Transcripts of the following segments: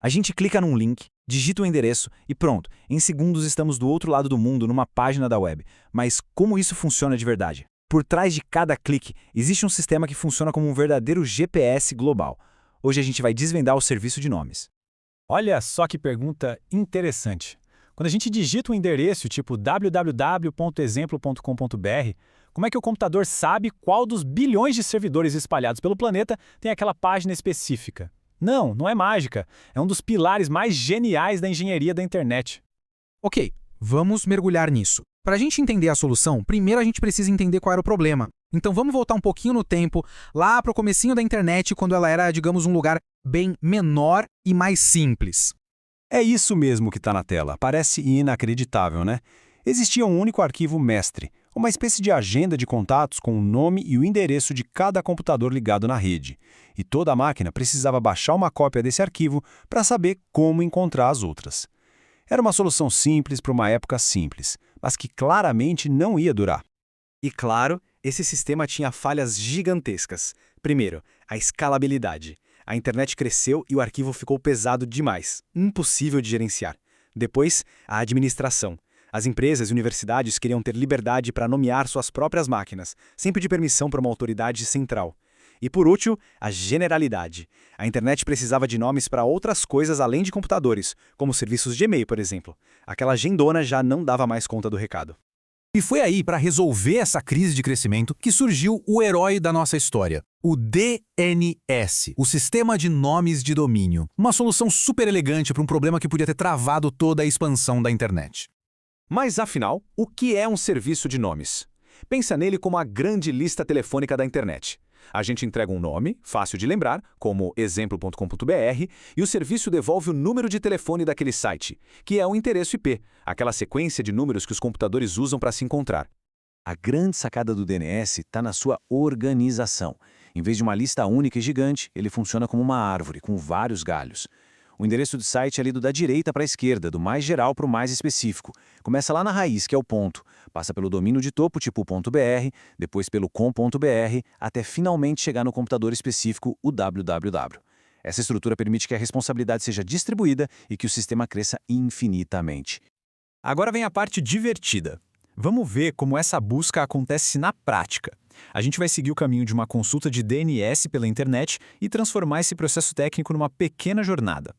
A gente clica num link, digita o endereço e pronto, em segundos estamos do outro lado do mundo numa página da web. Mas como isso funciona de verdade? Por trás de cada clique, existe um sistema que funciona como um verdadeiro GPS global. Hoje a gente vai desvendar o serviço de nomes. Olha só que pergunta interessante. Quando a gente digita um endereço tipo www.exemplo.com.br, como é que o computador sabe qual dos bilhões de servidores espalhados pelo planeta tem aquela página específica? Não, não é mágica. É um dos pilares mais geniais da engenharia da internet. Ok, vamos mergulhar nisso. Para a gente entender a solução, primeiro a gente precisa entender qual era o problema. Então vamos voltar um pouquinho no tempo, lá para o comecinho da internet, quando ela era, digamos, um lugar bem menor e mais simples. É isso mesmo que está na tela. Parece inacreditável, né? Existia um único arquivo mestre, uma espécie de agenda de contatos com o nome e o endereço de cada computador ligado na rede. E toda a máquina precisava baixar uma cópia desse arquivo para saber como encontrar as outras. Era uma solução simples para uma época simples, mas que claramente não ia durar. E claro, esse sistema tinha falhas gigantescas. Primeiro, a escalabilidade. A internet cresceu e o arquivo ficou pesado demais, impossível de gerenciar. Depois, a administração. As empresas e universidades queriam ter liberdade para nomear suas próprias máquinas, sem pedir permissão para uma autoridade central. E por último, a generalidade. A internet precisava de nomes para outras coisas além de computadores, como serviços de e-mail, por exemplo. Aquela agendona já não dava mais conta do recado. E foi aí, para resolver essa crise de crescimento, que surgiu o herói da nossa história, o DNS, o Sistema de Nomes de Domínio. Uma solução super elegante para um problema que podia ter travado toda a expansão da internet. Mas afinal, o que é um serviço de nomes? Pensa nele como a grande lista telefônica da internet. A gente entrega um nome, fácil de lembrar, como exemplo.com.br, e o serviço devolve o número de telefone daquele site, que é o endereço IP, aquela sequência de números que os computadores usam para se encontrar. A grande sacada do DNS está na sua organização. Em vez de uma lista única e gigante, ele funciona como uma árvore, com vários galhos. O endereço do site é lido da direita para a esquerda, do mais geral para o mais específico. Começa lá na raiz, que é o ponto. Passa pelo domínio de topo, tipo .br, depois pelo com.br, até finalmente chegar no computador específico, o www. Essa estrutura permite que a responsabilidade seja distribuída e que o sistema cresça infinitamente. Agora vem a parte divertida. Vamos ver como essa busca acontece na prática. A gente vai seguir o caminho de uma consulta de DNS pela internet e transformar esse processo técnico numa pequena jornada.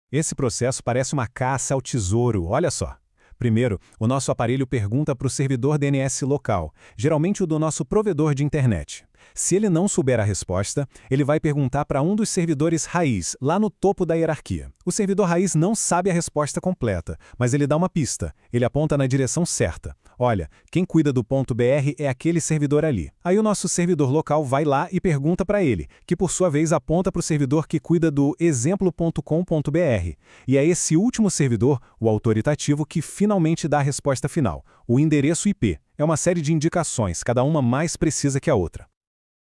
Esse processo parece uma caça ao tesouro, olha só. Primeiro, o nosso aparelho pergunta para o servidor DNS local, geralmente o do nosso provedor de internet. Se ele não souber a resposta, ele vai perguntar para um dos servidores raiz, lá no topo da hierarquia. O servidor raiz não sabe a resposta completa, mas ele dá uma pista, ele aponta na direção certa. Olha, quem cuida do .br é aquele servidor ali. Aí o nosso servidor local vai lá e pergunta para ele, que por sua vez aponta para o servidor que cuida do exemplo.com.br. E é esse último servidor, o autoritativo, que finalmente dá a resposta final, o endereço IP. É uma série de indicações, cada uma mais precisa que a outra.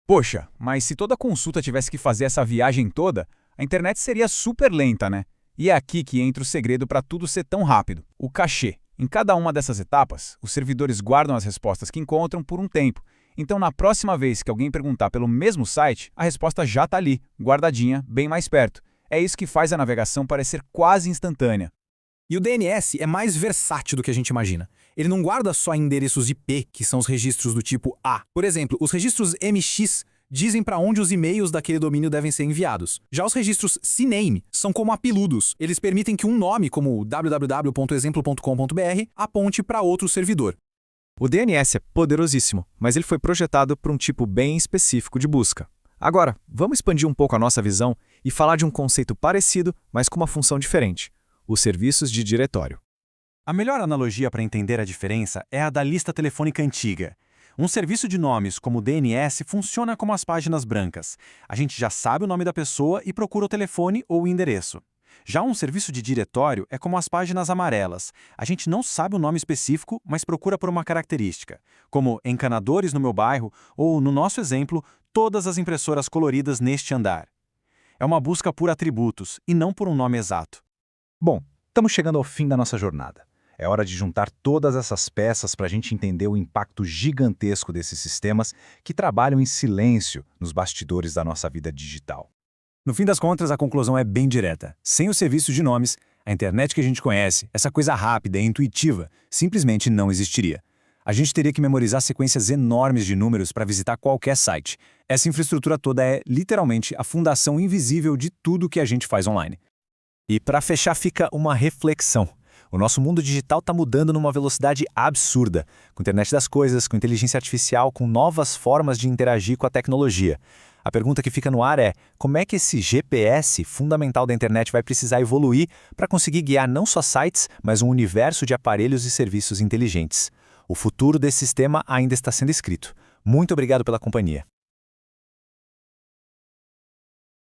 Poxa, mas se toda consulta tivesse que fazer essa viagem toda, a internet seria super lenta, né? E é aqui que entra o segredo para tudo ser tão rápido, o cachê. Em cada uma dessas etapas, os servidores guardam as respostas que encontram por um tempo. Então, na próxima vez que alguém perguntar pelo mesmo site, a resposta já está ali, guardadinha, bem mais perto. É isso que faz a navegação parecer quase instantânea. E o DNS é mais versátil do que a gente imagina. Ele não guarda só endereços IP, que são os registros do tipo A. Por exemplo, os registros MX dizem para onde os e-mails daquele domínio devem ser enviados. Já os registros CNAME são como apeludos. Eles permitem que um nome, como www.exemplo.com.br, aponte para outro servidor. O DNS é poderosíssimo, mas ele foi projetado para um tipo bem específico de busca. Agora, vamos expandir um pouco a nossa visão e falar de um conceito parecido, mas com uma função diferente: os serviços de diretório. A melhor analogia para entender a diferença é a da lista telefônica antiga. Um serviço de nomes como o DNS funciona como as páginas brancas. A gente já sabe o nome da pessoa e procura o telefone ou o endereço. Já um serviço de diretório é como as páginas amarelas. A gente não sabe o nome específico, mas procura por uma característica, como encanadores no meu bairro ou, no nosso exemplo, todas as impressoras coloridas neste andar. É uma busca por atributos e não por um nome exato. Bom, estamos chegando ao fim da nossa jornada. É hora de juntar todas essas peças para a gente entender o impacto gigantesco desses sistemas que trabalham em silêncio nos bastidores da nossa vida digital. No fim das contas, a conclusão é bem direta. Sem o serviço de nomes, a internet que a gente conhece, essa coisa rápida e intuitiva, simplesmente não existiria. A gente teria que memorizar sequências enormes de números para visitar qualquer site. Essa infraestrutura toda é, literalmente, a fundação invisível de tudo que a gente faz online. E para fechar fica uma reflexão. O nosso mundo digital está mudando numa velocidade absurda, com a internet das coisas, com inteligência artificial, com novas formas de interagir com a tecnologia. A pergunta que fica no ar é: como é que esse GPS fundamental da internet vai precisar evoluir para conseguir guiar não só sites, mas um universo de aparelhos e serviços inteligentes? O futuro desse sistema ainda está sendo escrito. Muito obrigado pela companhia.